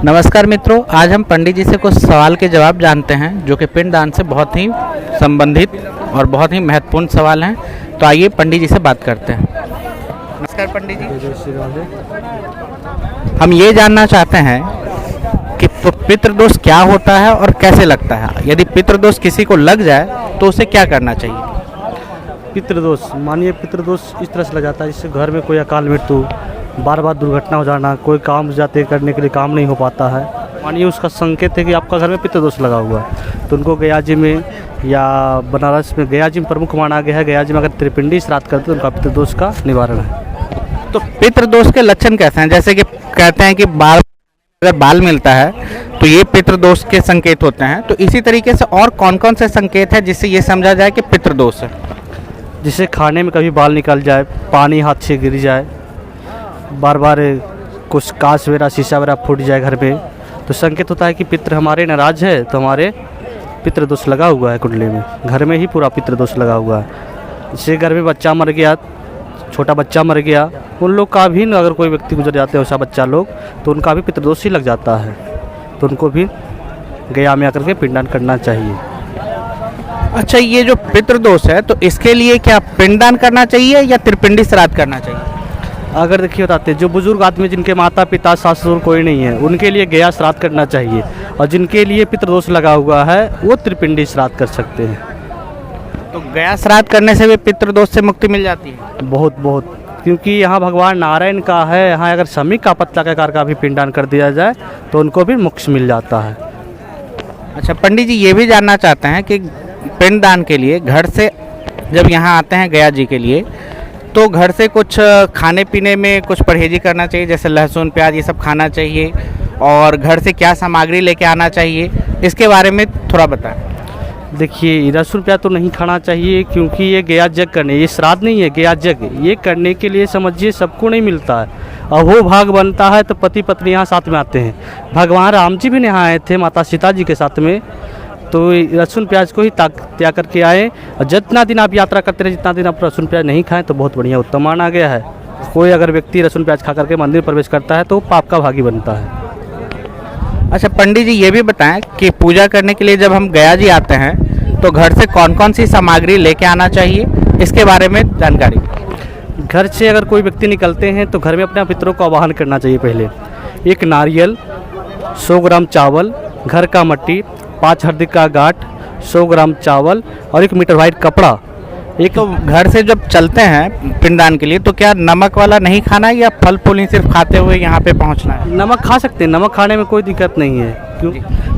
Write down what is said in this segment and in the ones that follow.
नमस्कार मित्रों, आज हम पंडित जी से कुछ सवाल के जवाब जानते हैं जो कि पिंडदान से बहुत ही संबंधित और बहुत ही महत्वपूर्ण सवाल हैं। तो आइए पंडित जी से बात करते हैं। नमस्कार पंडित जी। हम ये जानना चाहते हैं कि पितृदोष क्या होता है और कैसे लगता है। यदि पितृदोष किसी को लग जाए तो उसे क्या करना चाहिए? पितृदोष, मानिए पितृदोष इस तरह से लग जाता है जिससे घर में कोई अकाल मृत्यु, बार बार दुर्घटना हो जाना, कोई काम जाते करने के लिए काम नहीं हो पाता है, मानिए उसका संकेत है कि आपका घर में पितृदोष लगा हुआ है। तो उनको गया जी में या बनारस में गया जी में प्रमुख माना गया है। गया जी में अगर त्रिपिंडी श्राद्ध करते तो उनका पितृदोष का निवारण है। तो पितृदोष के लक्षण कैसे हैं? जैसे कि कहते हैं कि अगर बाल मिलता है तो ये पितृदोष के संकेत होते हैं। तो इसी तरीके से और कौन कौन से संकेत है जिससे ये समझा जाए कि पितृदोष है? जिससे खाने में कभी बाल निकल जाए, पानी हाथ से गिर जाए, बार बार कुछ कांच वगैरह शीशा वगैरह फूट जाए घर में, तो संकेत होता है कि पितृ हमारे नाराज है, तो हमारे पितृदोष लगा हुआ है कुंडली में। घर में ही पूरा पितृदोष लगा हुआ है। जैसे घर में बच्चा मर गया, छोटा बच्चा मर गया, उन लोग का भी अगर कोई व्यक्ति गुजर जाते हैं वैसा बच्चा लोग, तो उनका भी पितृदोष ही लग जाता है। तो उनको भी गया में आकर के पिंडदान करना चाहिए। अच्छा, ये जो पितृदोष है तो इसके लिए क्या पिंडदान करना चाहिए या त्रिपिंडी श्राद्ध करना चाहिए? अगर देखिए बताते हैं, जो बुजुर्ग आदमी जिनके माता पिता सास ससुर कोई नहीं है, उनके लिए गया श्राद्ध करना चाहिए। और जिनके लिए पितृदोष लगा हुआ है वो त्रिपिंडी श्राद्ध कर सकते हैं। तो गया श्राद्ध करने से भी पितृदोष से मुक्ति मिल जाती है? बहुत बहुत, क्योंकि यहाँ भगवान नारायण का है। यहाँ अगर शमी का पत्ता के आकार का भी पिंडदान कर दिया जाए तो उनको भी मोक्ष मिल जाता है। अच्छा पंडित जी, ये भी जानना चाहते हैं कि पिंडदान के लिए घर से जब यहाँ आते हैं गया जी के लिए, तो घर से कुछ खाने पीने में कुछ परहेजी करना चाहिए, जैसे लहसुन प्याज ये सब खाना चाहिए, और घर से क्या सामग्री लेके आना चाहिए, इसके बारे में थोड़ा बताएं। देखिए, लहसुन प्याज तो नहीं खाना चाहिए, क्योंकि ये गया जग करने, ये श्राद्ध नहीं है, गया जग ये करने के लिए समझिए सबको नहीं मिलता है। और वो भाग बनता है तो पति पत्नी यहाँ साथ में आते हैं। भगवान राम जी भी यहाँ आए थे माता सीता जी के साथ में, तो लहसुन प्याज को ही त्याग करके आए। और जितना दिन आप यात्रा करते रहे, जितना दिन आप लहसुन प्याज नहीं खाएं तो बहुत बढ़िया उत्तम माना गया है। कोई अगर व्यक्ति लहसुन प्याज खा करके मंदिर प्रवेश करता है तो पाप का भागी बनता है। अच्छा पंडित जी, ये भी बताएं कि पूजा करने के लिए जब हम गया जी आते हैं तो घर से कौन कौन सी सामग्री लेके आना चाहिए, इसके बारे में जानकारी। घर से अगर कोई व्यक्ति निकलते हैं तो घर में अपने पितरों का आवाहन करना चाहिए। पहले एक नारियल, 100 ग्राम चावल, घर का मट्टी, 5 हल्दी का गांठ, 100 ग्राम चावल और 1 मीटर वाइट कपड़ा। एक तो घर से जब चलते हैं पिंडदान के लिए तो क्या नमक वाला नहीं खाना है या फल फूल ही सिर्फ खाते हुए यहाँ पे पहुँचना है? नमक खा सकते हैं, नमक खाने में कोई दिक्कत नहीं है। क्यों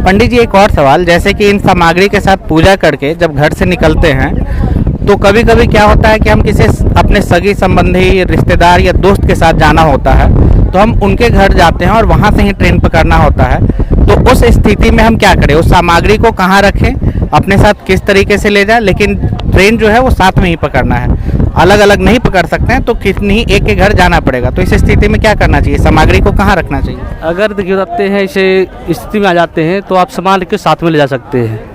पंडित जी, एक और सवाल, जैसे कि इन सामग्री के साथ पूजा करके जब घर से निकलते हैं तो कभी कभी क्या होता है कि हम किसी अपने सगी संबंधी, रिश्तेदार या दोस्त के साथ जाना होता है, तो हम उनके घर जाते हैं और वहाँ से ही ट्रेन पकड़ना होता है। तो उस स्थिति में हम क्या करें? उस सामग्री को कहाँ रखें, अपने साथ किस तरीके से ले जाएं, लेकिन ट्रेन जो है वो साथ में ही पकड़ना है, अलग अलग नहीं पकड़ सकते हैं, तो कितनी एक के घर जाना पड़ेगा। तो इस स्थिति में क्या करना चाहिए? सामग्री को कहाँ रखना चाहिए? अगर देखिए जाते हैं ऐसे स्थिति में आ जाते हैं तो आप सामान के साथ में ले जा सकते हैं।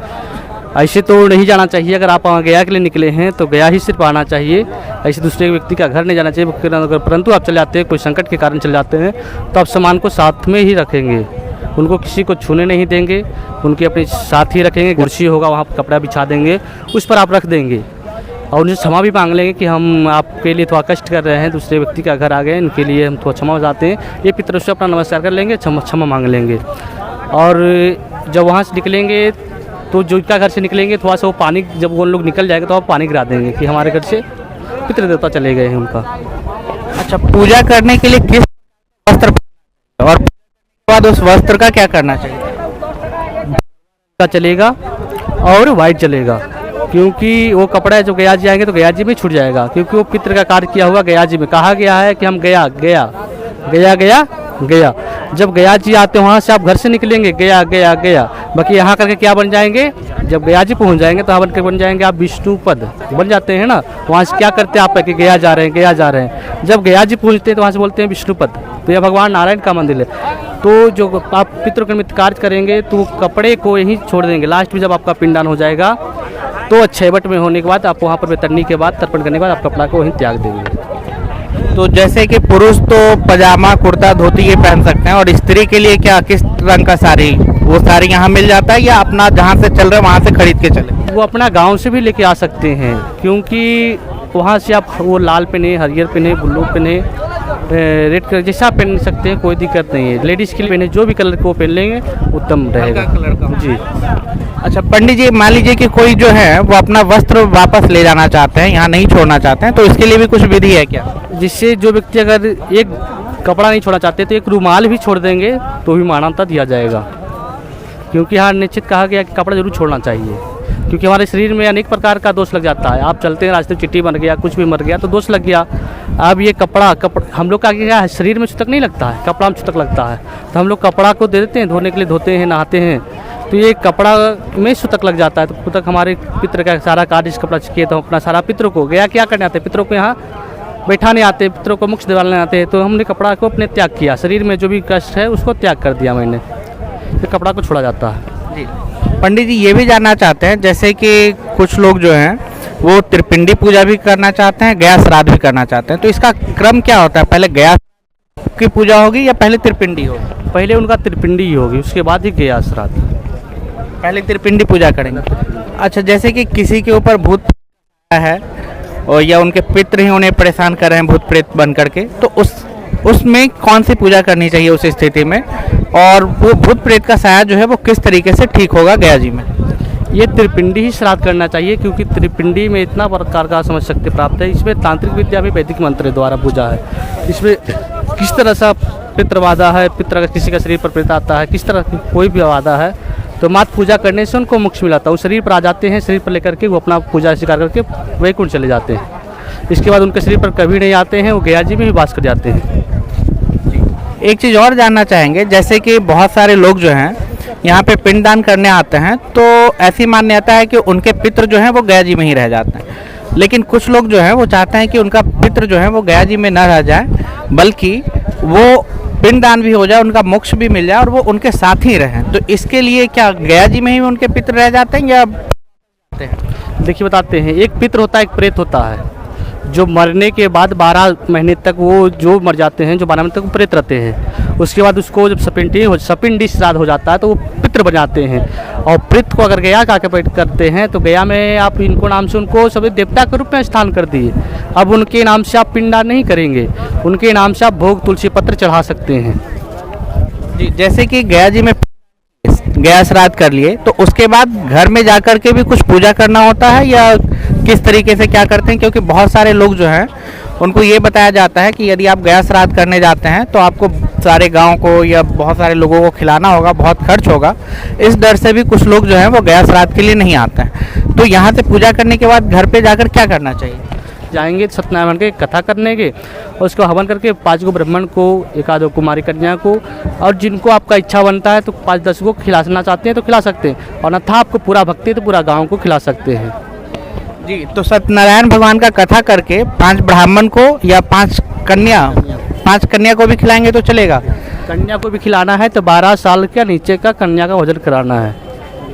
ऐसे तो नहीं जाना चाहिए। अगर आप गया के लिए निकले हैं तो गया ही सिर्फ आना चाहिए, ऐसे दूसरे व्यक्ति का घर नहीं जाना चाहिए। परंतु आप चले जाते हैं, कोई संकट के कारण चले जाते हैं, तो आप सामान को साथ में ही रखेंगे, उनको किसी को छूने नहीं देंगे, उनके अपने साथ ही रखेंगे। कुर्सी होगा वहाँ पर कपड़ा बिछा देंगे, उस पर आप रख देंगे और उनसे क्षमा भी मांग लेंगे कि हम आपके लिए थोड़ा कष्ट कर रहे हैं, दूसरे व्यक्ति का घर आ गए, इनके लिए हम थोड़ा क्षमा चाहते हैं। ये पितरों से अपना नमस्कार कर लेंगे, क्षमा मांग लेंगे। और जब वहाँ से निकलेंगे तो जो का घर से निकलेंगे थोड़ा सा वो पानी, जब वो लोग निकल जाएगा तो आप पानी गिरा देंगे कि हमारे घर से पितृ देवता चले गए हैं उनका। अच्छा, पूजा करने के लिए किस वस्त्र और बाद उस वस्त्र का क्या करना चाहिए? का चलेगा और वाइट चलेगा, क्योंकि वो कपड़ा है जो गया जी आएंगे तो गया जी में छूट जाएगा, क्योंकि वो पितृ का कार्य किया हुआ गया जी में। कहा गया है कि हम गया गया गया गया गया, जब गया जी आते हैं वहाँ से आप घर से निकलेंगे गया गया गया, बाकी यहाँ करके क्या बन जाएंगे? जब गया जी पहुँच जाएंगे तो यहाँ बन जाएंगे आप विष्णु पद बन जाते हैं ना। वहाँ से क्या करते हैं आप कि गया जा रहे हैं, गया जा रहे हैं। जब गया जी पहुँचते हैं तो वहाँ से बोलते हैं विष्णु पद। तो यह भगवान नारायण का मंदिर है। तो जो आप पितृकर्मित कार्य करेंगे तो कपड़े को यहीं छोड़ देंगे। लास्ट में जब आपका पिंडदान हो जाएगा तो 6 बट में होने के बाद आप वहाँ पर बेतरनी के बाद तर्पण करने के बाद आप कपड़ा को वहीं त्याग देंगे। तो जैसे कि पुरुष तो पजामा कुर्ता धोती ये पहन सकते हैं, और स्त्री के लिए क्या किस रंग का साड़ी, वो साड़ी यहाँ मिल जाता है या अपना जहाँ से चल रहे हैं वहाँ से खरीद के चले? वो अपना गांव से भी लेके आ सकते हैं, क्योंकि वहाँ से आप वो लाल पहने, हरियर पहने, ब्लू पहने, रेड कलर जैसा आप पहन सकते हैं, कोई दिक्कत नहीं है। लेडीज़ के लिए पहने जो भी कलर को पहन लेंगे उत्तम रहेगा। कलर का जी। अच्छा पंडित जी, मान लीजिए कि कोई जो है वो अपना वस्त्र वापस ले जाना चाहते हैं, यहाँ नहीं छोड़ना चाहते हैं, तो इसके लिए भी कुछ विधि है क्या? जिससे जो व्यक्ति अगर एक कपड़ा नहीं छोड़ना चाहते तो एक रुमाल भी छोड़ देंगे तो भी मान्यता दिया जाएगा, क्योंकि यहाँ निश्चित कहा गया कि कपड़ा जरूर छोड़ना चाहिए, क्योंकि हमारे शरीर में अनेक प्रकार का दोष लग जाता है। आप चलते हैं रास्ते में चिट्टी बन गया, कुछ भी मर गया तो दोष लग गया। अब ये कपड़ा हम लोग का क्या है, शरीर में छूतक नहीं लगता है, कपड़ा में छूतक लगता है, तो हम लोग कपड़ा को दे देते हैं धोने के लिए, धोते हैं, नहाते हैं, तो ये कपड़ा में छूतक लग जाता है। तो छूतक हमारे पितृ का सारा कार्य इस कपड़ा किए, तो अपना सारा पितरों को गया क्या करने आते हैं, पितरों को यहाँ बैठाने आते, पितरों को मुख्य दिवालने आते हैं, तो हमने कपड़ा को अपने त्याग किया, शरीर में जो भी कष्ट है उसको त्याग कर दिया मैंने, फिर कपड़ा को छोड़ा जाता है। जी पंडित जी, ये भी जानना चाहते हैं जैसे कि कुछ लोग जो हैं वो त्रिपिंडी पूजा भी करना चाहते हैं, गया श्राद्ध भी करना चाहते हैं, तो इसका क्रम क्या होता है? पहले गया की पूजा होगी या पहले त्रिपिंडी होगी? पहले उनका त्रिपिंडी ही होगी, उसके बाद ही गया श्राद्ध। पहले त्रिपिंडी पूजा करेंगे। अच्छा, जैसे कि किसी के ऊपर भूत है और या उनके पितृ ही उन्हें परेशान कर रहे हैं भूत प्रेत बन करके, तो उसमें कौन सी पूजा करनी चाहिए उस स्थिति में, और वो भूत प्रेत का साया जो है वो किस तरीके से ठीक होगा गया जी में? ये त्रिपिंडी ही श्राद्ध करना चाहिए, क्योंकि त्रिपिंडी में इतना प्रकार का समझ शक्ति प्राप्त है। इसमें तांत्रिक विद्या भी वैदिक मंत्र द्वारा पूजा है। इसमें किस तरह सा पितृ बाधा है, पितृ का किसी का शरीर पर प्रेत आता है, किस तरह की कोई भी बाधा है, तो मात्र पूजा करने से उनको मोक्ष मिलाता है। वो शरीर पर आ जाते हैं, शरीर पर लेकर के वो अपना पूजा स्वीकार करके वैकुंठ चले जाते हैं। इसके बाद उनके शरीर पर कभी नहीं आते हैं, वो गया जी में भी वास कर जाते हैं। एक चीज़ और जानना चाहेंगे, जैसे कि बहुत सारे लोग जो हैं यहाँ पे पिंडदान करने आते हैं, तो ऐसी मान्यता है कि उनके पितृ जो हैं वो गया जी में ही रह जाते हैं, लेकिन कुछ लोग जो हैं वो चाहते हैं कि उनका पितृ जो है वो गया जी में न रह जाए, बल्कि वो पिंडदान भी हो जाए, उनका मोक्ष भी मिल जाए और वो उनके साथ ही रहें। तो इसके लिए क्या गया जी में ही उनके पितृ रह जाते हैं या? देखिए बताते हैं, एक पितृ होता है, एक प्रेत होता है। जो मरने के बाद 12 महीने तक वो जो मर जाते हैं, जो 12 महीने तक वो प्रेत रहते हैं, उसके बाद उसको जब सपिंडी श्राद्ध हो जाता है तो वो पितृ बन जाते हैं। और प्रेत को अगर गया का करते हैं तो गया में आप इनको नाम से उनको सभी देवता के रूप में स्थान कर दिए। अब उनके नाम से आप पिंडदान नहीं करेंगे, उनके नाम से आप भोग तुलसी पत्र चढ़ा सकते हैं। जी, जैसे कि गया जी में गया श्राद्ध कर लिए, तो उसके बाद घर में जाकर के भी कुछ पूजा करना होता है या किस तरीके से क्या करते हैं? क्योंकि बहुत सारे लोग जो हैं उनको ये बताया जाता है कि यदि आप गया श्राद्ध करने जाते हैं तो आपको सारे गांव को या बहुत सारे लोगों को खिलाना होगा, बहुत खर्च होगा, इस डर से भी कुछ लोग जो हैं वो गया श्राद्ध के लिए नहीं आते हैं। तो यहाँ से पूजा करने के बाद घर पे जाकर क्या करना चाहिए? जाएंगे सत्यनारायण के कथा करने के, और उसको हवन करके 5 गो ब्राह्मण को, 1-2 कुमारी कन्या को, और जिनको आपका इच्छा बनता है तो 5-10 को खिलाना चाहते हैं तो खिला सकते हैं, और अन्यथा आपको पूरा भक्ति है तो पूरा गाँव को खिला सकते हैं। जी, तो सत्यनारायण भगवान का कथा करके 5 ब्राह्मण को या 5 कन्या को भी खिलाएंगे तो चलेगा? कन्या को भी खिलाना है तो 12 साल के नीचे का कन्या का भोजन कराना है,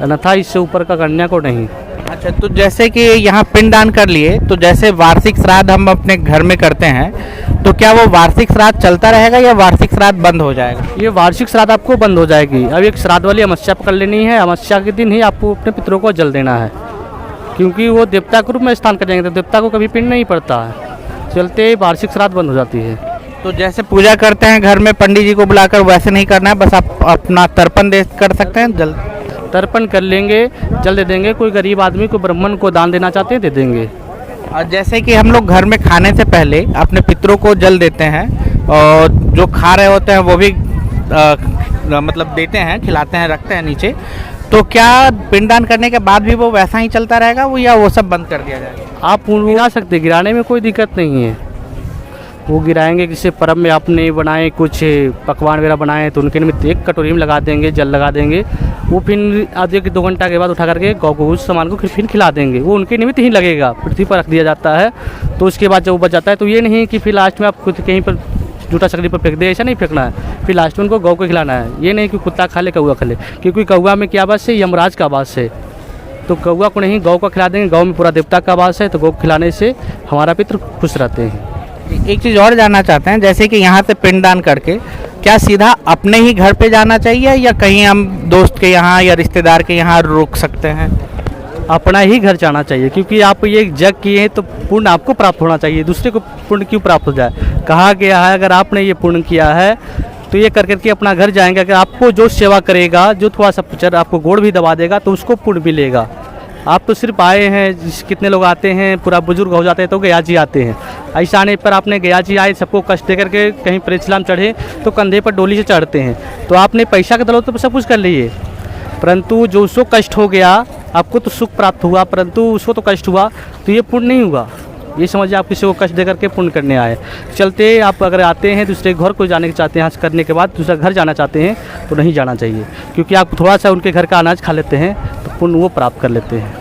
अन्यथा इससे ऊपर का कन्या को नहीं। अच्छा, तो जैसे कि यहाँ पिंडदान कर लिए, तो जैसे वार्षिक श्राद्ध हम अपने घर में करते हैं, तो क्या वो वार्षिक श्राद्ध चलता रहेगा या वार्षिक श्राद्ध बंद हो जाएगा? ये वार्षिक श्राद्ध आपको बंद हो जाएगी। अब एक श्राद्ध वाली अमावस्या पकड़ लेनी है, अमावस्या के दिन ही आपको अपने पितरों को जल देना है, क्योंकि वो देवता के रूप में स्थान कर जाएंगे, तो देवता को कभी पिंड नहीं पड़ता है, चलते वार्षिक श्राद्ध बंद हो जाती है। तो जैसे पूजा करते हैं घर में पंडित जी को बुलाकर, वैसे नहीं करना है, बस आप अपना तर्पण दे कर सकते हैं, जल तर्पण कर लेंगे, जल दे देंगे। कोई गरीब आदमी को ब्राह्मण को दान देना चाहते हैं दे देंगे। और जैसे कि हम लोग घर में खाने से पहले अपने पितरों को जल देते हैं, और जो खा रहे होते हैं वो भी मतलब देते हैं, खिलाते हैं, रखते हैं नीचे, तो क्या पिंडदान करने के बाद भी वो वैसा ही चलता रहेगा वो, या वो सब बंद कर दिया जाएगा? आप गिरा सकते हैं, गिराने में कोई दिक्कत नहीं है। वो गिराएंगे, किसी पर्व में आपने बनाए कुछ पकवान वगैरह बनाए तो उनके निमित्त 1 कटोरी में लगा देंगे, जल लगा देंगे, वो फिर आधे 2 घंटा के बाद उठा करके गौ को उस सामान को फिर खिला देंगे। वो उनके निमित्त ही लगेगा, पृथ्वी पर रख दिया जाता है। तो उसके बाद जब वो बच जाता है तो ये नहीं कि फिर लास्ट में आप खुद कहीं पर जूठा सकड़ी पर फेंक दे, ऐसा नहीं फेंकना है। फिर लास्ट में उनको गौ को खिलाना है। ये नहीं कि कुत्ता खा ले, कौवा खा ले, क्योंकि कौवा में क्या वास है, यमराज का वास है। तो कौवा को नहीं, गौ को खिला देंगे। गौ में पूरा देवता का वास है, तो गौ को खिलाने से हमारा पितृ खुश रहते हैं। एक चीज़ और जानना चाहते हैं, जैसे कि यहाँ से पिंडदान करके क्या सीधा अपने ही घर पे जाना चाहिए या कहीं हम दोस्त के यहाँ या रिश्तेदार के यहाँ रुक सकते हैं? अपना ही घर जाना चाहिए, क्योंकि आप ये जग किए हैं तो पुण्य आपको प्राप्त होना चाहिए, दूसरे को पुण्य क्यों प्राप्त हो जाए। कहा गया है अगर आपने ये पुण्य किया है तो ये कर करके अपना घर जाएंगे। अगर आपको जो सेवा करेगा, जो थोड़ा सा पिक्चर आपको गोड़ भी दबा देगा तो उसको पुण्य मिलेगा। आप तो सिर्फ आए हैं, कितने लोग आते हैं, पूरा बुजुर्ग हो जाते हैं तो गया जी आते हैं। ऐसा आने पर आपने गया जी आए, सबको कष्ट दे करके कहीं प्रेतशिला में चढ़े तो कंधे पर डोली से चढ़ते हैं, तो आपने पैसा के दौलत तो सब कुछ कर लिए, परंतु जो उसको कष्ट हो गया, आपको तो सुख प्राप्त हुआ परंतु उसको तो कष्ट हुआ, तो ये पुण्य नहीं हुआ। ये समझिए आप किसी को कष्ट दे करके पुण्य करने आए। चलते आप अगर आते हैं दूसरे घर को जाने के चाहते हैं, यहाँ करने के बाद दूसरा घर जाना चाहते हैं तो नहीं जाना चाहिए, क्योंकि आप थोड़ा सा उनके घर का अनाज खा लेते हैं तो पुण्य वो प्राप्त कर लेते हैं।